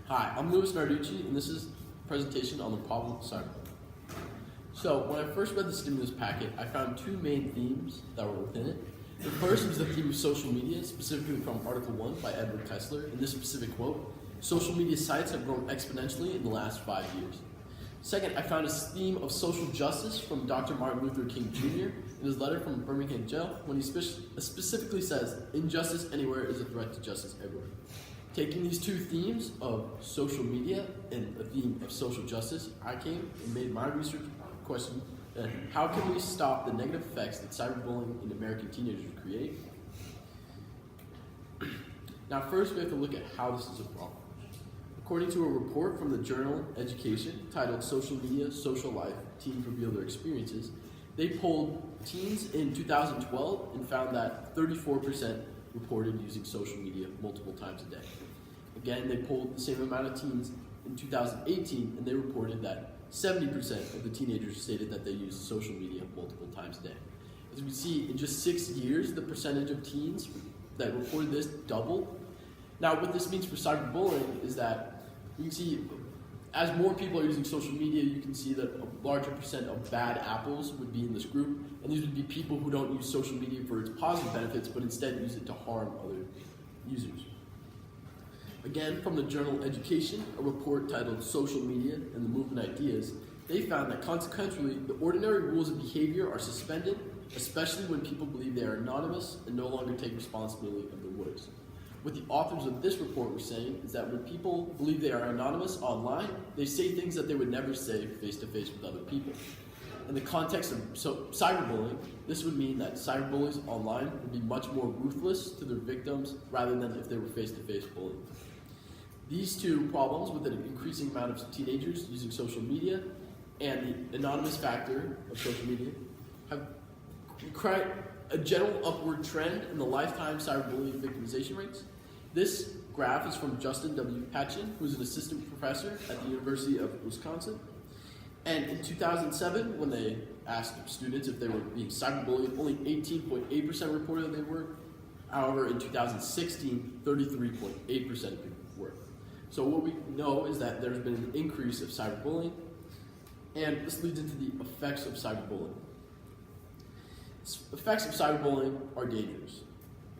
Hi, I'm Louis Narducci, and this is a presentation on the problem of cyberbullying. So, when I first read the stimulus packet, I found two main themes that were within it. The first was the theme of social media, specifically from Article 1 by Edward Kessler. In this specific quote, social media sites have grown exponentially in the last 5 years. Second, I found a theme of social justice from Dr. Martin Luther King Jr. in his letter from Birmingham jail, when he specifically says, "Injustice anywhere is a threat to justice everywhere." Taking these two themes of social media and the theme of social justice, I came and made my research question, how can we stop the negative effects that cyberbullying in American teenagers create? Now first we have to look at how this is a problem. According to a report from the journal Education titled Social Media, Social Life, Teens Reveal Their Experiences, they polled teens in 2012 and found that 34% reported using social media multiple times a day. Again, they polled the same amount of teens in 2018 and they reported that 70% of the teenagers stated that they use social media multiple times a day. As we see, in just 6 years, the percentage of teens that reported this doubled. Now, what this means for cyberbullying is that you can see, as more people are using social media, you can see that a larger percent of bad apples would be in this group, and these would be people who don't use social media for its positive benefits, but instead use it to harm other users. Again, from the journal Education, a report titled Social Media and the Movement Ideas, they found that consequently, the ordinary rules of behavior are suspended, especially when people believe they are anonymous and no longer take responsibility of their words. What the authors of this report were saying is that when people believe they are anonymous online, they say things that they would never say face-to-face with other people. In the context of cyberbullying, this would mean that cyberbullies online would be much more ruthless to their victims rather than if they were face-to-face bullying. These two problems, with an increasing amount of teenagers using social media and the anonymous factor of social media, have created a general upward trend in the lifetime cyberbullying victimization rates. This graph is from Justin W. Patchen, who is an assistant professor at the University of Wisconsin. And in 2007, when they asked students if they were being cyberbullied, only 18.8% reported that they were. However, in 2016, 33.8% of people were. So what we know is that there's been an increase of cyberbullying, and this leads into the effects of cyberbullying. Effects of cyberbullying are dangerous.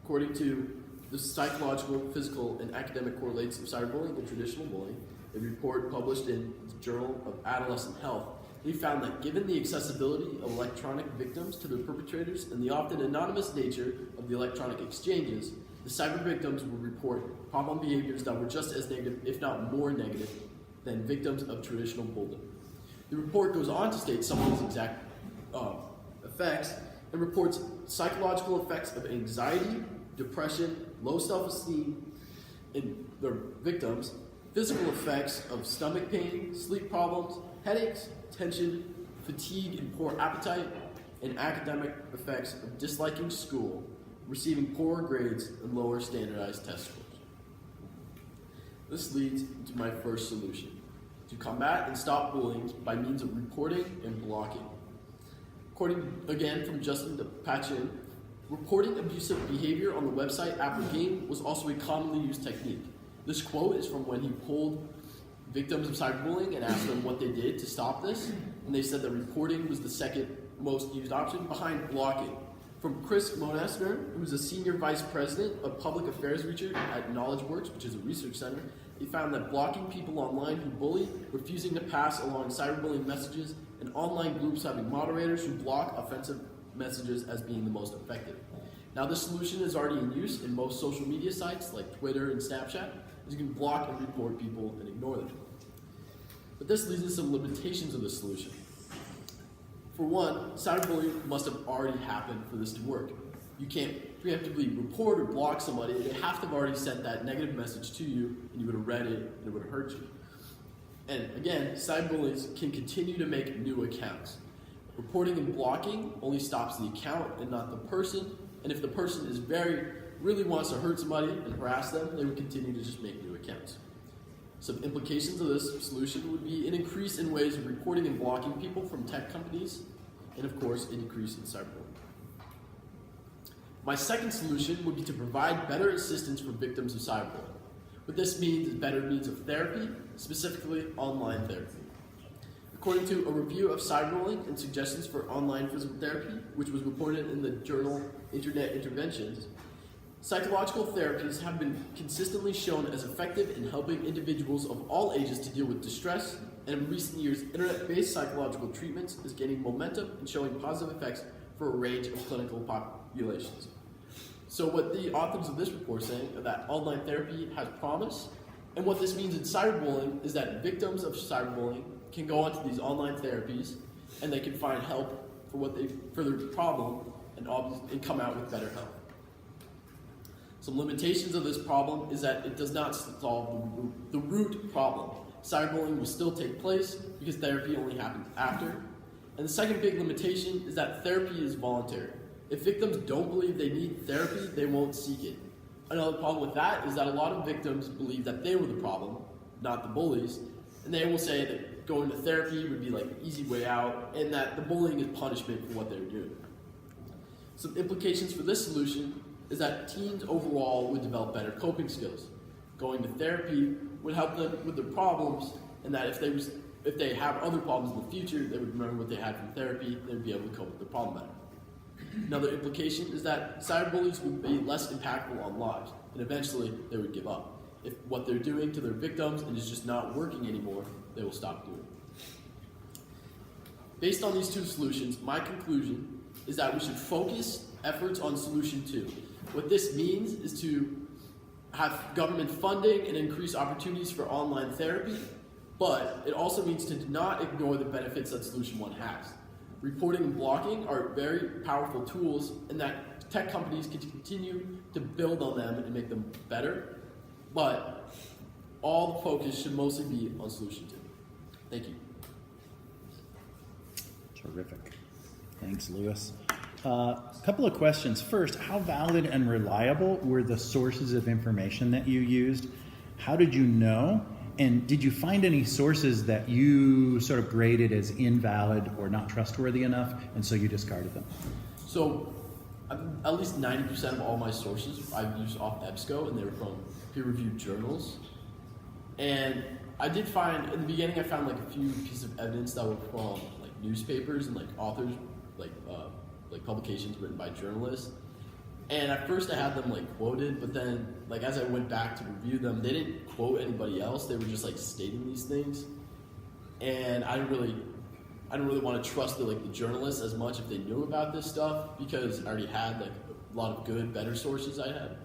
According to the psychological, physical, and academic correlates of cyberbullying and traditional bullying, a report published in the Journal of Adolescent Health, they found that given the accessibility of electronic victims to their perpetrators and the often anonymous nature of the electronic exchanges, the cyber victims would report problem behaviors that were just as negative, if not more negative, than victims of traditional bullying. The report goes on to state some of these exact effects and reports psychological effects of anxiety, depression, low self-esteem in their victims, physical effects of stomach pain, sleep problems, headaches, tension, fatigue and poor appetite, and academic effects of disliking school, receiving poorer grades, and lower standardized test scores. This leads to my first solution: to combat and stop bullying by means of reporting and blocking. According, again, from Justin Patchen, reporting abusive behavior on the website Applegate was also a commonly used technique. This quote is from when he polled victims of cyberbullying and asked them what they did to stop this, and they said that reporting was the second most used option behind blocking. From Chris Monestner, who is a senior vice president of public affairs research at KnowledgeWorks, which is a research center, he found that blocking people online who bully, refusing to pass along cyberbullying messages, and online groups having moderators who block offensive messages as being the most effective. Now, this solution is already in use in most social media sites like Twitter and Snapchat, as you can block and report people and ignore them. But this leads to some limitations of this solution. For one, cyberbullying must have already happened for this to work. You can't preemptively report or block somebody. They have to have already sent that negative message to you, and you would have read it, and it would have hurt you. And again, cyberbullies can continue to make new accounts. Reporting and blocking only stops the account and not the person. And if the person really wants to hurt somebody and harass them, they would continue to just make new accounts. Some implications of this solution would be an increase in ways of reporting and blocking people from tech companies, and of course, a decrease in cyberbullying. My second solution would be to provide better assistance for victims of cyberbullying. What this means is better means of therapy, specifically online therapy. According to a review of cyberbullying and suggestions for online physical therapy, which was reported in the journal Internet Interventions, psychological therapies have been consistently shown as effective in helping individuals of all ages to deal with distress, and in recent years, internet-based psychological treatments is gaining momentum and showing positive effects for a range of clinical populations. So what the authors of this report are saying is that online therapy has promise, and what this means in cyberbullying is that victims of cyberbullying can go onto these online therapies and they can find help for their problem and come out with better help. Some limitations of this problem is that it does not solve the root problem. Cyberbullying will still take place because therapy only happens after. And the second big limitation is that therapy is voluntary. If victims don't believe they need therapy, they won't seek it. Another problem with that is that a lot of victims believe that they were the problem, not the bullies, and they will say that going to therapy would be like an easy way out, and that the bullying is punishment for what they're doing. Some implications for this solution is that teens overall would develop better coping skills. Going to therapy would help them with their problems, and that if they have other problems in the future, they would remember what they had from therapy, they would be able to cope with the problem better. Another implication is that cyberbullies would be less impactful on lives, and eventually they would give up. If what they're doing to their victims and is just not working anymore, they will stop doing it. Based on these two solutions, my conclusion is that we should focus efforts on solution 2. What this means is to have government funding and increase opportunities for online therapy, but it also means to not ignore the benefits that solution 1 has. Reporting and blocking are very powerful tools, and that tech companies can continue to build on them and make them better, but all the focus should mostly be on solution 2. Thank you. Terrific. Thanks, Lewis. A couple of questions. First, how valid and reliable were the sources of information that you used? How did you know? And did you find any sources that you sort of graded as invalid or not trustworthy enough, and so you discarded them? So, at least 90% of all my sources I've used off EBSCO, and they were from peer-reviewed journals. And I did find, in the beginning, I found like a few pieces of evidence that were from like newspapers and like authors, like publications written by journalists. And at first I had them like quoted, but then like as I went back to review them, they didn't quote anybody else. They were just like stating these things. And I didn't really want to trust the journalists as much if they knew about this stuff, because I already had like a lot of good, better sources I had.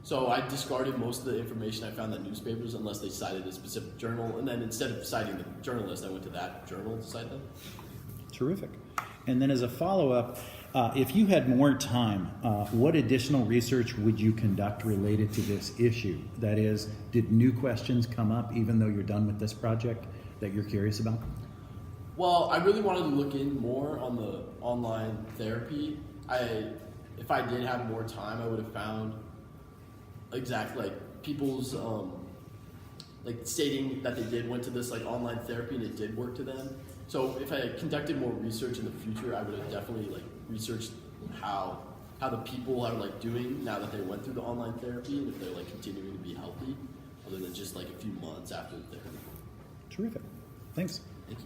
So I discarded most of the information I found in newspapers unless they cited a specific journal. And then instead of citing the journalist, I went to that journal to cite them. Terrific. And then as a follow-up, if you had more time, what additional research would you conduct related to this issue? That is, did new questions come up even though you're done with this project that you're curious about? Well, I really wanted to look in more on the online therapy. If I did have more time, I would have found exactly people's stating that they went to this online therapy and it did work to them. So if I had conducted more research in the future, I would have definitely researched how the people are doing now that they went through the online therapy, and if they're continuing to be healthy, other than just a few months after the therapy. Terrific. Thanks. Thank you.